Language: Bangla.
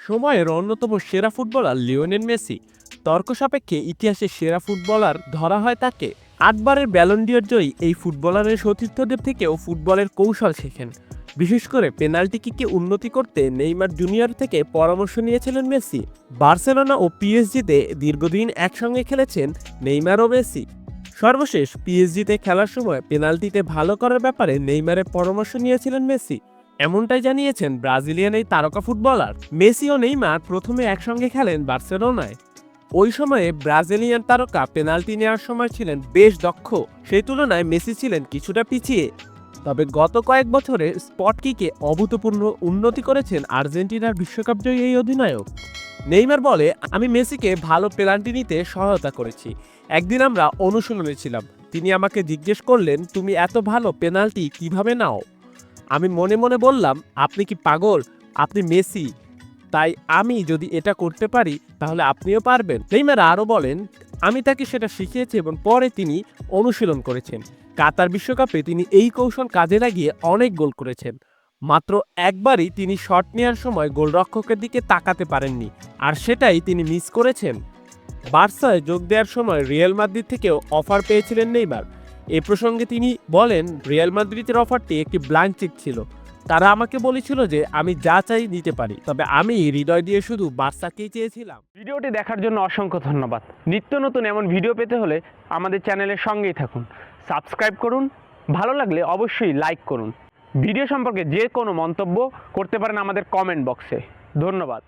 সময়ের অন্যতম সেরা ফুটবলার লিওনেল মেসি তর্ক সাপেক্ষে ইতিহাসের সেরা ফুটবলার ধরা হয় তাকে। 8বারের ব্যালন ডি'র জয়ী এই ফুটবলারের সতীর্থদের থেকেও ফুটবলের কৌশল শেখেন। বিশেষ করে পেনাল্টি কিকে উন্নতি করতে নেইমার জুনিয়র থেকে পরামর্শ নিয়েছিলেন মেসি। বার্সেলোনা ও পিএসজিতে দীর্ঘদিন একসঙ্গে খেলেছেন নেইমার ও মেসি। সর্বশেষ পিএসজিতে খেলার সময় পেনাল্টিতে ভালো করার ব্যাপারে নেইমারের পরামর্শ নিয়েছিলেন মেসি। এমনটাই জানিয়েছেন ব্রাজিলিয়ান এই তারকা ফুটবলার। মেসি ও নেইমার প্রথমে একসঙ্গে খেলেন বার্সেলোনায়। ওই সময়ে ব্রাজিলিয়ান তারকা পেনাল্টি নেওয়ার সময় ছিলেন বেশ দক্ষ, সেই তুলনায় মেসি ছিলেন কিছুটা পিছিয়ে। তবে গত কয়েক বছরে স্পট কিকে অভূতপূর্ণ উন্নতি করেছেন আর্জেন্টিনার বিশ্বকাপ জয়ী এই অধিনায়ক। নেইমার বলে, আমি মেসিকে ভালো পেনাল্টি নিতে সহায়তা করেছি। একদিন আমরা অনুশীলনে ছিলাম, তিনি আমাকে জিজ্ঞেস করলেন, তুমি এত ভালো পেনাল্টি কিভাবে নাও? আমি মনে মনে বললাম, আপনি কি পাগল? আপনি মেসি, তাই আমি যদি এটা করতে পারি তাহলে আপনিও পারবেন। নেইমার আরও বলেন, আমি তাকে সেটা শিখিয়েছি এবং পরে তিনি অনুশীলন করেছেন। কাতার বিশ্বকাপে তিনি এই কৌশল কাজে লাগিয়ে অনেক গোল করেছেন। মাত্র একবারই তিনি শট নেওয়ার সময় গোলরক্ষকের দিকে তাকাতে পারেননি, আর সেটাই তিনি মিস করেছেন। বার্সায় যোগ দেওয়ার সময় রিয়াল মাদ্রিদ থেকেও অফার পেয়েছিলেন নেইমার। এ প্রসঙ্গে তিনি বলেন, রিয়াল মাদ্রিদের অফারটি একটি ব্ল্যাঙ্ক চেক ছিল। তারা আমাকে বলেছিল যে আমি যা চাই নিতে পারি, তবে আমি হৃদয় দিয়ে শুধু বার্সাকেই চেয়েছিলাম। ভিডিওটি দেখার জন্য অসংখ্য ধন্যবাদ। নিত্য নতুন এমন ভিডিও পেতে হলে আমাদের চ্যানেলের সঙ্গেই থাকুন, সাবস্ক্রাইব করুন, ভালো লাগলে অবশ্যই লাইক করুন। ভিডিও সম্পর্কে যে কোনো মন্তব্য করতে পারেন আমাদের কমেন্ট বক্সে। ধন্যবাদ।